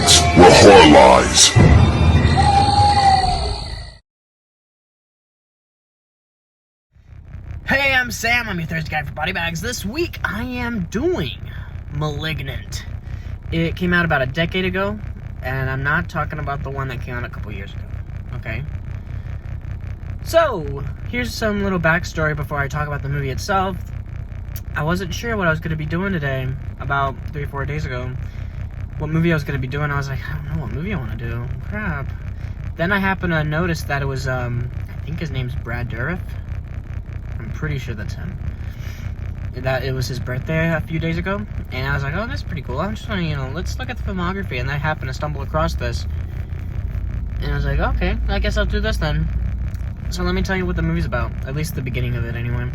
BodyBags, where horror lies. Hey, I'm Sam. I'm your Thursday guy for BodyBags. This week, I am doing Malignant. It came out about a decade ago, and I'm not talking about the one that came out a couple years ago, okay? So, here's some little backstory before I talk about the movie itself. I wasn't sure what I was going to be doing today, about 3 or 4 days ago. What movie I was going to be doing, I was like, I don't know what movie I want to do. Crap. Then I happened to notice that it was, I think his name's Douriff. I'm pretty sure that's him. That it was his birthday a few days ago, and I was like, oh, that's pretty cool. I'm just gonna, let's look at the filmography, and I happened to stumble across this. And I was like, okay, I guess I'll do this then. So let me tell you what the movie's about, at least the beginning of it anyway.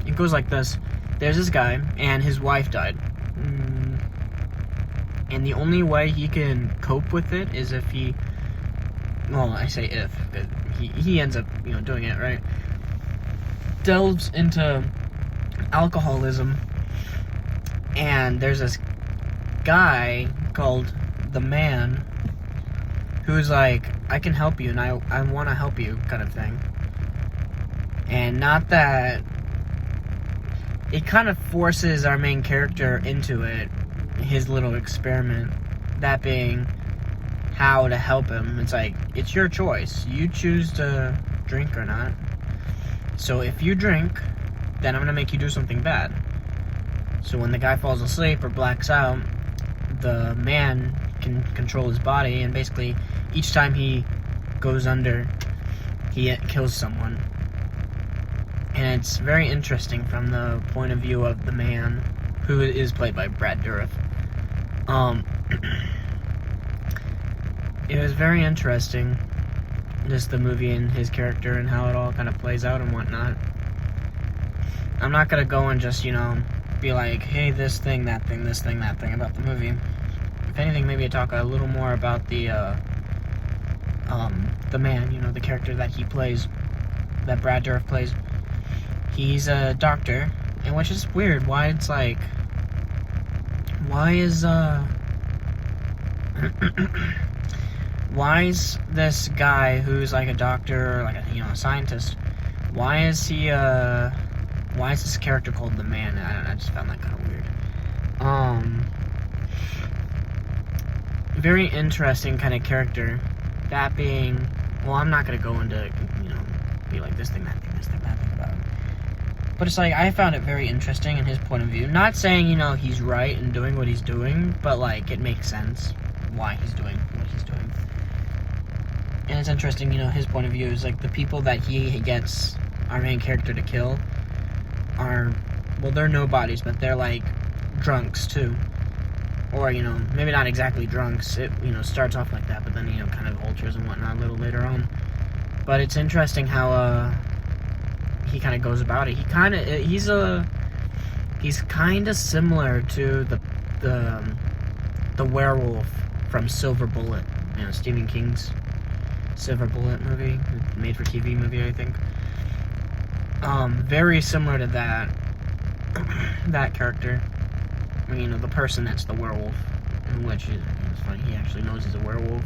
It goes like this. There's this guy, and his wife died. And the only way he can cope with it is if he, well, I say if, he ends up, doing it, right? Delves into alcoholism, and there's this guy called the Man who's like, I can help you, and I want to help you, kind of thing. And not that it kind of forces our main character into it, his little experiment, that being how to help him. It's like, it's your choice. You choose to drink or not. So if you drink, then I'm going to make you do something bad. So when the guy falls asleep or blacks out, the Man can control his body, and basically each time he goes under, he kills someone. And it's very interesting from the point of view of the Man, who is played by Douriff. It was very interesting, just the movie and his character and how it all kind of plays out and whatnot. I'm not going to go and just, be like, hey, this thing, that thing, this thing, that thing about the movie. If anything, maybe I talk a little more about the Man, the character that he plays, that Douriff plays. He's a doctor, and which is weird. Why is why is this guy who's like a doctor or like a scientist? Why is this character called the Man? I just found that kind of weird. Very interesting kind of character. That being, well, I'm not gonna go into be like this thing, that thing, this thing, that thing about him. But it's like, I found it very interesting in his point of view. Not saying, he's right in doing what he's doing, but, like, it makes sense why he's doing what he's doing. And it's interesting, his point of view is, like, the people that he gets our main character to kill are, well, they're nobodies, but they're, like, drunks, too. Or, maybe not exactly drunks. It, starts off like that, but then, kind of alters and whatnot a little later on. But it's interesting how, he kind of goes about it. He's kind of similar to the werewolf from Silver Bullet, Stephen King's Silver Bullet movie, made for TV movie, I think. Very similar to that character. The person that's the werewolf, which is funny. He actually knows he's a werewolf,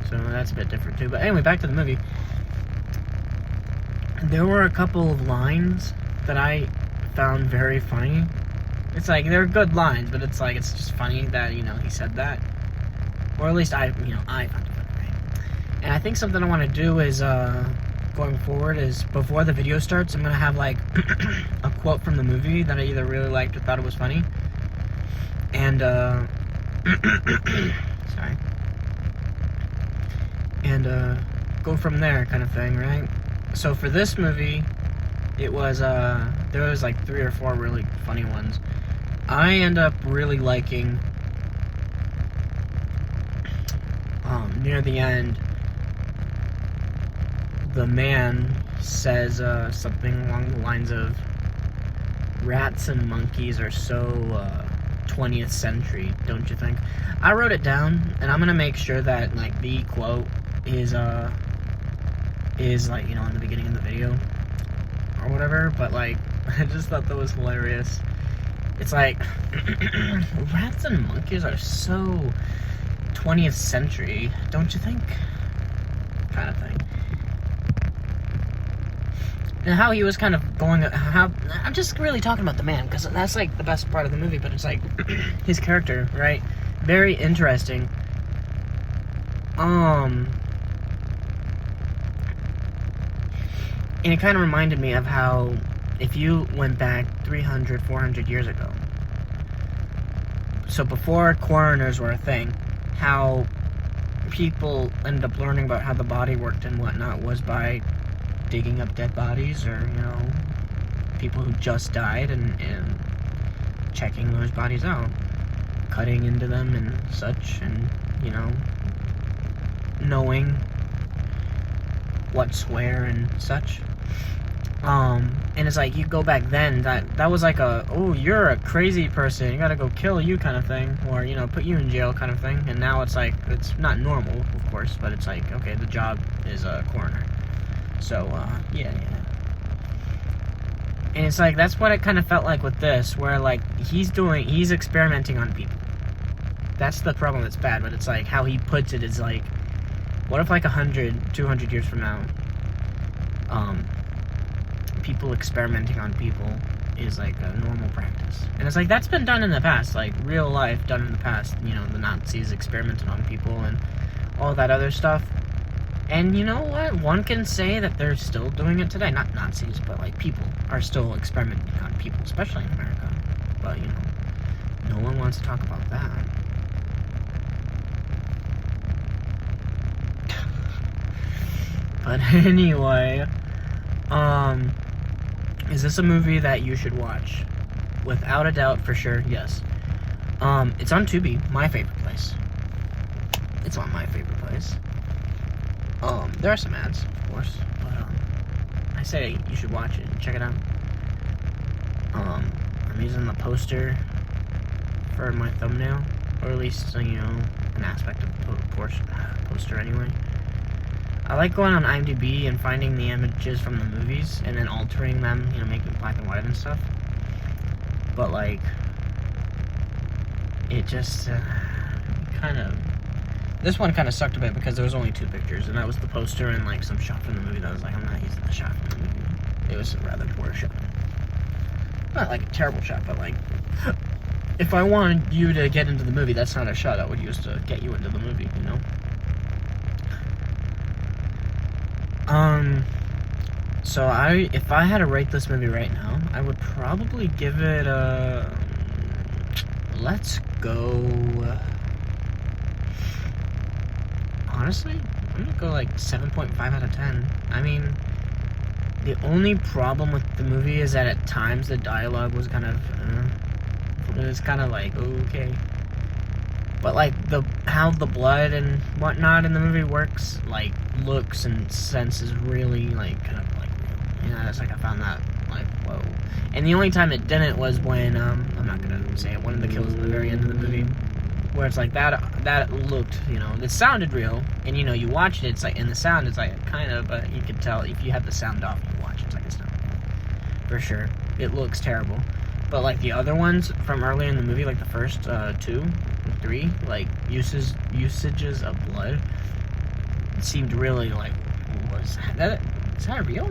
so that's a bit different too. But anyway, back to the movie. There were a couple of lines that I found very funny. It's like, they're good lines, but it's like, it's just funny that, he said that. Or at least I found it funny, right? And I think something I want to do is, going forward, is before the video starts, I'm going to have, like, a quote from the movie that I either really liked or thought it was funny. And, sorry. And, go from there, kind of thing, right? So for this movie, it was, there was like 3 or 4 really funny ones. I end up really liking, near the end, the Man says, something along the lines of, rats and monkeys are so, 20th century, don't you think? I wrote it down, and I'm gonna make sure that, like, the quote is like, in the beginning of the video or whatever, but like, I just thought that was hilarious. It's like, rats and monkeys are so 20th century, don't you think? Kind of thing. And how he was kind of going, I'm just really talking about the man, because that's like the best part of the movie, but it's like, his character, right? Very interesting. And it kind of reminded me of how, if you went back 300, 400 years ago, so before coroners were a thing, how people ended up learning about how the body worked and whatnot was by digging up dead bodies, or, you know, people who just died, and checking those bodies out, cutting into them and such, and, you know, knowing what's where and such. And it's like, you go back then, that was like oh, you're a crazy person, you gotta go kill you kind of thing, or, you know, put you in jail kind of thing. And now it's like, it's not normal, of course, but it's like, okay, the job is a coroner. So, yeah. And it's like, that's what it kind of felt like with this, where, like, he's experimenting on people. That's the problem that's bad, but it's like, how he puts it is like, what if, like, 100, 200 years from now, people experimenting on people is, like, a normal practice. And it's like, that's been done in the past, like, real life done in the past. You know, the Nazis experimented on people and all that other stuff. And you know what? One can say that they're still doing it today. Not Nazis, but, like, people are still experimenting on people, especially in America. But, you know, no one wants to talk about that. But anyway, is this a movie that you should watch? Without a doubt, for sure, yes. It's on Tubi, my favorite place. It's on my favorite place. There are some ads, of course, but, I say you should watch it and check it out. I'm using the poster for my thumbnail, or at least, you know, an aspect of the poster anyway. I like going on IMDb and finding the images from the movies and then altering them, you know, making it black and white and stuff. But, like, it just kind of... This one kind of sucked a bit because there was only 2 pictures, and that was the poster and, like, some shot from the movie that I was like, I'm not using the shot from the movie. It was a rather poor shot. Not, like, a terrible shot, but, like, if I wanted you to get into the movie, that's not a shot I would use to get you into the movie, you know? So if I had to rate this movie right now, I would probably give it a, let's go, honestly, I'm gonna go like 7.5 out of 10. I mean, the only problem with the movie is that at times the dialogue was kind of, it was kind of like, okay. But, like, how the blood and whatnot in the movie works, like, looks and sense is really, like, kind of, like, you know, it's like I found that, like, whoa. And the only time it didn't was when, I'm not gonna say it, one of the kills at the very end of the movie, where it's like, that looked, you know, it sounded real, and, you know, you watch it, it's like, and the sound is, like, kind of, but you can tell, if you have the sound off, you watch it, it's like, it's not real. For sure. It looks terrible. But, like, the other ones from earlier in the movie, like the first 2, 3, like, usages of blood seemed really, like, is that real?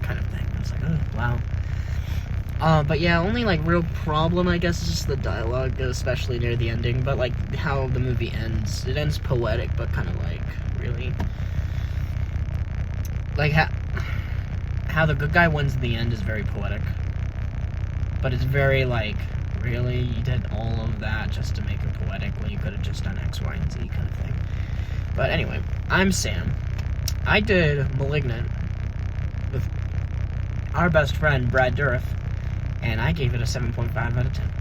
Kind of thing. I was like, oh, wow. But yeah, only, like, real problem, I guess, is just the dialogue, especially near the ending. But, like, how the movie ends. It ends poetic, but kind of, like, really... Like, how the good guy wins in the end is very poetic. But it's very, like, really, you did all of that just to make it poetic when you could have just done X, Y, and Z kind of thing. But anyway, I'm Sam. I did Malignant with our best friend, Brad Douriff, and I gave it a 7.5 out of 10.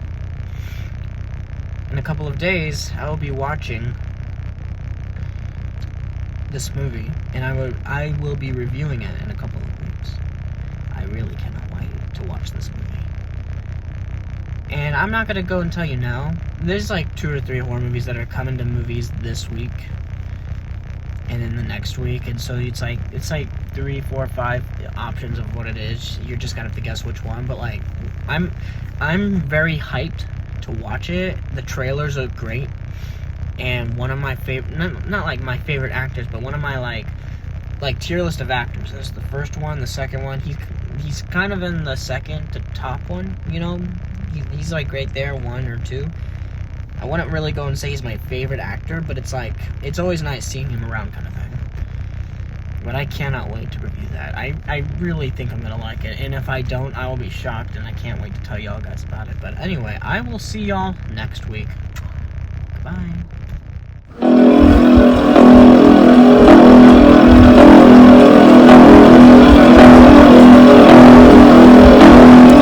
In a couple of days, I will be watching this movie, and I will be reviewing it in a couple of weeks. I really cannot wait to watch this movie. And I'm not gonna go and tell you now. There's like 2 or 3 horror movies that are coming to movies this week, and then the next week, and so it's like 3, 4, 5 options of what it is. You're just gonna have to guess which one. But like, I'm very hyped to watch it. The trailers are great, and one of my favorite, not like my favorite actors, but one of my like tier list of actors is the first one, the second one. He's kind of in the second to top one. You know, he's like right there, 1 or 2. I wouldn't really go and say he's my favorite actor, but it's like, it's always nice seeing him around kind of thing. But I cannot wait to review that. I really think I'm gonna like it, and if I don't, I will be shocked, and I can't wait to tell y'all guys about it. But anyway, I will see y'all next week. Bye.